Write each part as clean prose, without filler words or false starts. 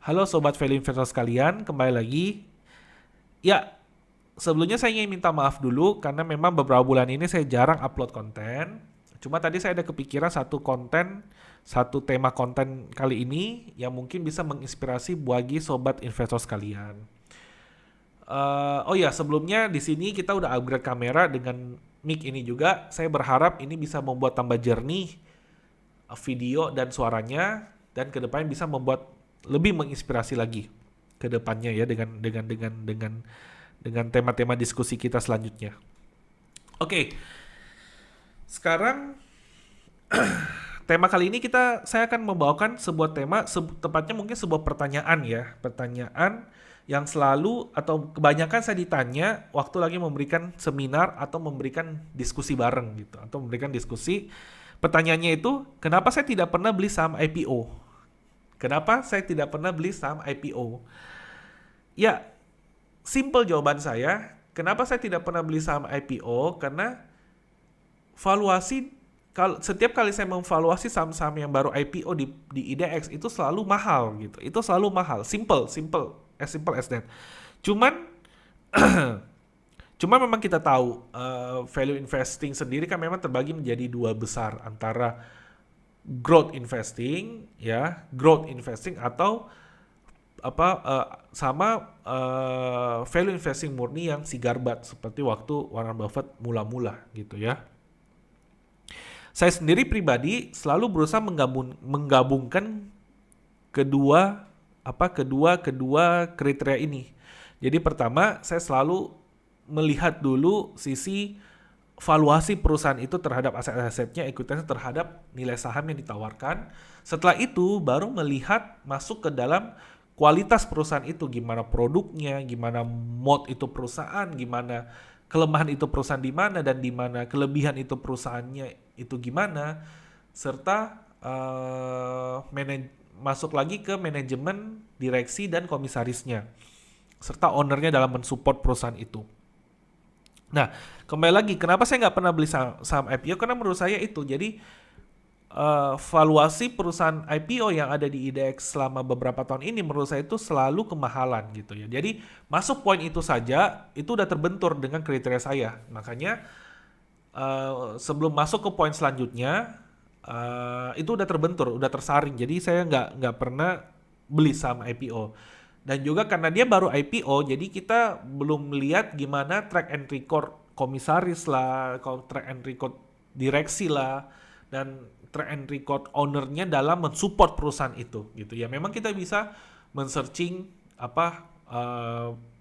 Halo Sobat Value Investor sekalian, kembali lagi. Ya, sebelumnya saya ingin minta maaf dulu karena memang beberapa bulan ini saya jarang upload konten. Cuma tadi saya ada kepikiran satu tema konten kali ini yang mungkin bisa menginspirasi bagi Sobat Investor sekalian. Oh ya, sebelumnya di sini kita udah upgrade kamera dengan mic ini juga. Saya berharap ini bisa membuat tambah jernih video dan suaranya dan kedepannya bisa membuat lebih menginspirasi lagi ke depannya ya dengan tema-tema diskusi kita selanjutnya. Oke, sekarang tema kali ini saya akan membawakan sebuah tema tepatnya mungkin sebuah pertanyaan ya, pertanyaan yang selalu atau kebanyakan saya ditanya waktu lagi memberikan seminar atau memberikan diskusi bareng gitu atau memberikan diskusi. Pertanyaannya itu, kenapa saya tidak pernah beli saham IPO? Kenapa saya tidak pernah beli saham IPO? Ya, simple jawaban saya. Kenapa saya tidak pernah beli saham IPO? Karena valuasi kalau setiap kali saya memvaluasi saham-saham yang baru IPO di IDX itu selalu mahal gitu. Itu selalu mahal. Simple as that. Cuman Cuma memang kita tahu value investing sendiri kan memang terbagi menjadi dua besar antara growth investing atau sama value investing murni yang si garbat seperti waktu Warren Buffett mula-mula gitu ya. Saya sendiri pribadi selalu berusaha menggabungkan kedua kedua kriteria ini. Jadi pertama, saya selalu melihat dulu sisi valuasi perusahaan itu terhadap aset-asetnya, ekuitasnya terhadap nilai saham yang ditawarkan. Setelah itu baru melihat masuk ke dalam kualitas perusahaan itu, gimana produknya, gimana mode itu perusahaan, gimana kelemahan itu perusahaan di mana dan di mana kelebihan itu perusahaannya itu gimana, serta masuk lagi ke manajemen, direksi dan komisarisnya, serta ownernya dalam mensupport perusahaan itu. Nah, kembali lagi, kenapa saya nggak pernah beli saham IPO? Karena menurut saya itu, jadi valuasi perusahaan IPO yang ada di IDX selama beberapa tahun ini menurut saya itu selalu kemahalan gitu ya. Jadi masuk poin itu saja, itu udah terbentur dengan kriteria saya. Makanya sebelum masuk ke poin selanjutnya, itu udah terbentur, udah tersaring. Jadi saya nggak pernah beli saham IPO. Dan juga karena dia baru IPO, jadi kita belum melihat gimana track and record komisaris lah, track and record direksi lah, dan track and record ownernya dalam mensupport perusahaan itu, gitu ya. Memang kita bisa men-searching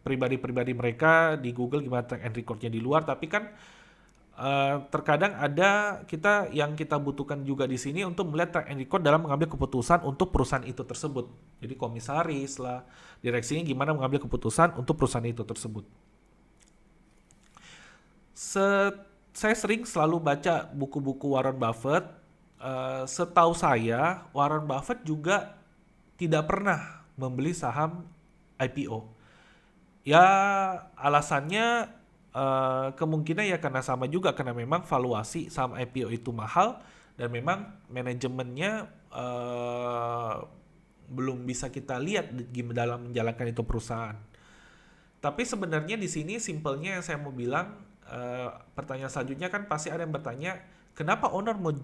pribadi-pribadi mereka di Google gimana track and recordnya di luar, tapi kan terkadang ada yang kita butuhkan juga di sini untuk melihat track and record dalam mengambil keputusan untuk perusahaan itu tersebut. Jadi komisaris lah, direksinya gimana mengambil keputusan untuk perusahaan itu tersebut. Saya sering selalu baca buku-buku Warren Buffett. Setahu saya, Warren Buffett juga tidak pernah membeli saham IPO. Ya, alasannya kemungkinan ya karena sama juga, karena memang valuasi saham IPO itu mahal dan memang manajemennya belum bisa kita lihat dalam menjalankan itu perusahaan. Tapi sebenarnya di sini simpelnya yang saya mau bilang, pertanyaan selanjutnya kan pasti ada yang bertanya, kenapa owner mau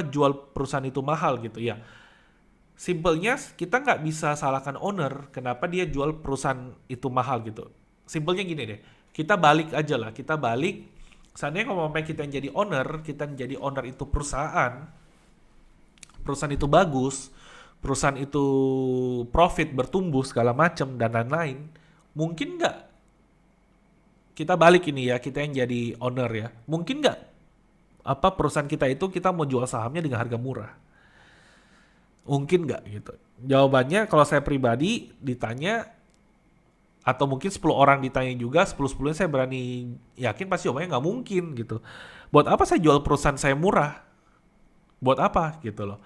jual perusahaan itu mahal gitu ya. Simpelnya kita nggak bisa salahkan owner kenapa dia jual perusahaan itu mahal gitu. Simpelnya gini deh, kita balik aja lah, seandainya kalau kita yang jadi owner itu perusahaan itu bagus, perusahaan itu profit, bertumbuh segala macam dan lain-lain, mungkin nggak kita balik ini ya, kita yang jadi owner ya, mungkin nggak perusahaan kita mau jual sahamnya dengan harga murah? Mungkin nggak gitu. Jawabannya kalau saya pribadi ditanya, atau mungkin 10 orang ditanya juga, 10-10 saya berani yakin pasti jawabannya nggak mungkin gitu. Buat apa saya jual perusahaan saya murah? Buat apa gitu loh.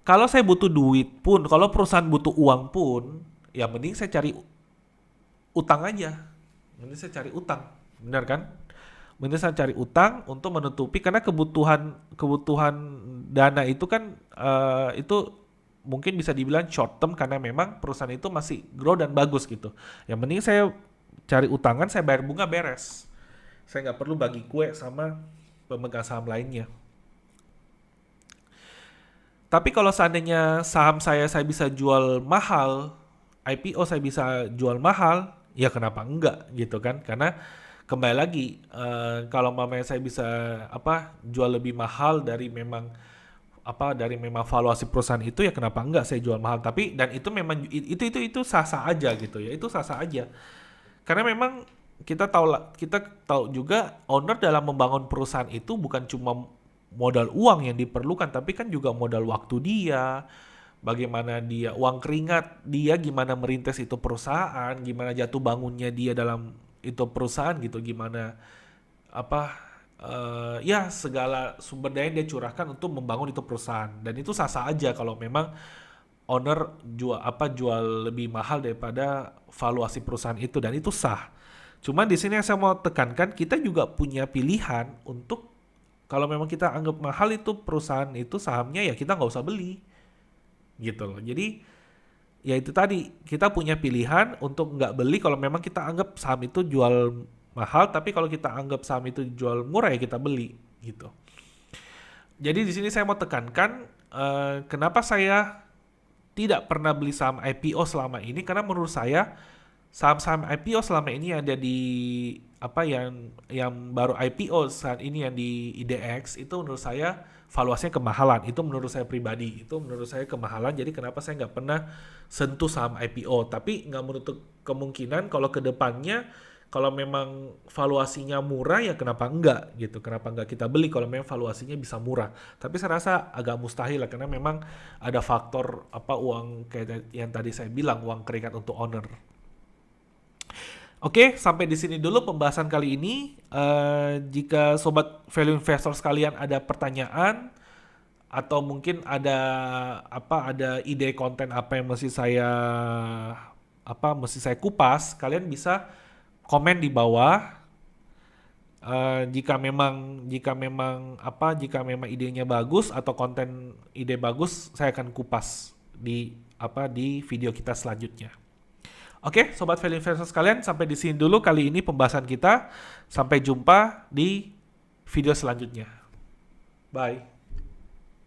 Kalau saya butuh duit pun, kalau perusahaan butuh uang pun, ya mending saya cari utang aja. Mending saya cari utang, benar kan? Mending saya cari utang untuk menutupi, karena kebutuhan dana itu kan itu mungkin bisa dibilang short term karena memang perusahaan itu masih grow dan bagus gitu. Yang penting saya cari utangan, saya bayar bunga beres. Saya nggak perlu bagi kue sama pemegang saham lainnya. Tapi kalau seandainya saham saya bisa jual mahal, IPO saya bisa jual mahal, ya kenapa enggak gitu kan? Karena kembali lagi, kalau mamanya saya bisa jual lebih mahal dari memang valuasi perusahaan itu, ya kenapa enggak saya jual mahal. Tapi dan itu memang itu sah-sah aja gitu ya, itu sah-sah aja. Karena memang kita tahu juga owner dalam membangun perusahaan itu bukan cuma modal uang yang diperlukan, tapi kan juga modal waktu dia, bagaimana dia, uang keringat dia, gimana merintis itu perusahaan, gimana jatuh bangunnya dia dalam itu perusahaan gitu, gimana ya segala sumber daya yang dia curahkan untuk membangun itu perusahaan. Dan itu sah-sah aja kalau memang owner jual lebih mahal daripada valuasi perusahaan itu, dan itu sah. Cuman di sini yang saya mau tekankan, kita juga punya pilihan untuk kalau memang kita anggap mahal itu perusahaan itu sahamnya, ya kita nggak usah beli gitu loh. Jadi ya itu tadi, kita punya pilihan untuk nggak beli kalau memang kita anggap saham itu jual mahal, tapi kalau kita anggap saham itu jual murah ya kita beli gitu. Jadi di sini saya mau tekankan kenapa saya tidak pernah beli saham IPO selama ini, karena menurut saya saham-saham IPO selama ini ada di yang baru IPO saat ini yang di IDX itu menurut saya valuasinya kemahalan. Itu menurut saya pribadi, itu menurut saya kemahalan. Jadi kenapa saya nggak pernah sentuh saham IPO. Tapi nggak menutup kemungkinan kalau ke depannya kalau memang valuasinya murah, ya kenapa enggak gitu. Kenapa enggak kita beli kalau memang valuasinya bisa murah. Tapi saya rasa agak mustahil lah, karena memang ada faktor uang kayak yang tadi saya bilang, uang keringat untuk owner. Oke, sampai di sini dulu pembahasan kali ini. Jika sobat value investor sekalian ada pertanyaan atau mungkin ada ide konten apa yang mesti saya kupas, kalian bisa komen di bawah. Jika memang idenya bagus atau konten ide bagus, saya akan kupas di video kita selanjutnya. Oke, sobat value investor sekalian, sampai di sini dulu kali ini pembahasan kita. Sampai jumpa di video selanjutnya. Bye.